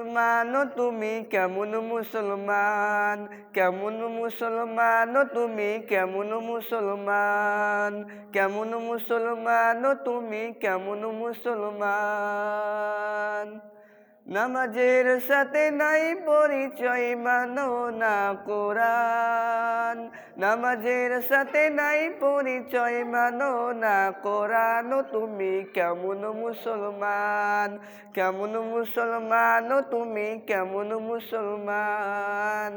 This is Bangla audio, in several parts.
মুসলমান তুমি কেমন মুসলমান, কেমন মুসলমান তুমি কেমন মুসলমান, কেমন মুসলমান তুমি কেমন মুসলমান। নামাজের সাথে নাই পরিচয় মানো না কোরআন, নামাজের সাথে নাই পরিচয় মানো না কোরআন। তুমি কেমন মুসলমান, কেমন মুসলমান তুমি কেমন মুসলমান।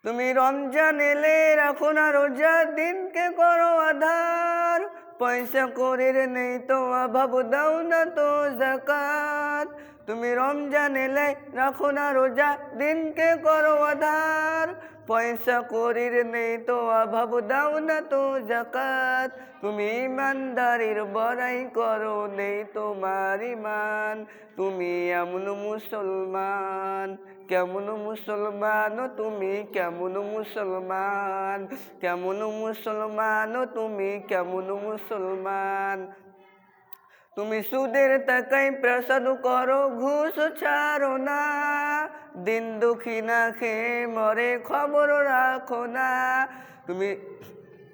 তুমি রমজান এলে রাখো না রোজা, দিনকে করো আধার, পয়সা করির নেই তো অভাব, দাও না তো যাকাত। তুমি রমজান এলে রাখো না রোজা, দিনকে করো আধার, পয়সা করির নেই তো অভাব, দাও না তো যাকাত। তুমি ইমানদারির বড়াই করো, নেই তোমার ইমান। তুমি এমন মুসলমান, কেমন মুসলমান তুমি কেমন মুসলমান, কেমন মুসলমান তুমি কেমন মুসলমান। তুমি সুদের টাকায় প্রসাদ করো, ঘুষ ছাড়ো না, দিন দুঃখী না খেয়ে মরে খবর রাখো না।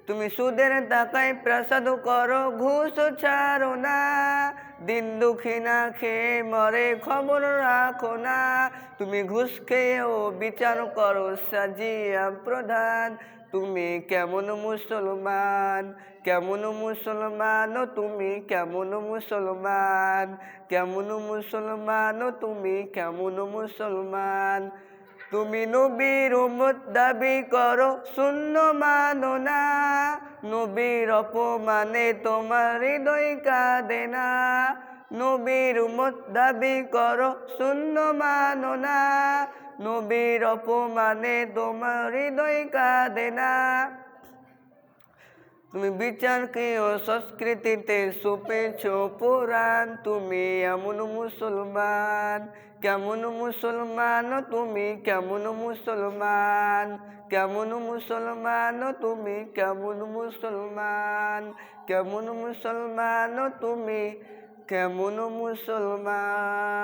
তুমি সুদের টাকায় প্রসাদ করো, ঘুষ ছাড়ো না, দিন দুঃখী না খেয়ে মরে খবর রাখো না। তুমি ঘুষ খেয়েও বিচার করো সাজিয়া প্রধান। তুমি কেমন মুসলমান, কেমন মুসলমান তুমি কেমন মুসলমান, কেমন মুসলমান তুমি কেমন মুসলমান। তুমি নবীর উম্মত দাবি করো, শূন্য মানো না, নবীর অপমানে তোমার হৃদয় কাঁদে না। নবীর উম্মত দাবি করো, শূন্য মানো না, নবীর অপমানে তোমার হৃদয় কাঁদে না। তুমি বিচারকে ও সংস্কৃতিতে সুপেছ পুরাণ। তুমি এমন মুসলমান, কেমন মুসলমান তুমি কেমন মুসলমান, কেমন মুসলমান তুমি কেমন মুসলমান, কেমন মুসলমান তুমি কেমন মুসলমান।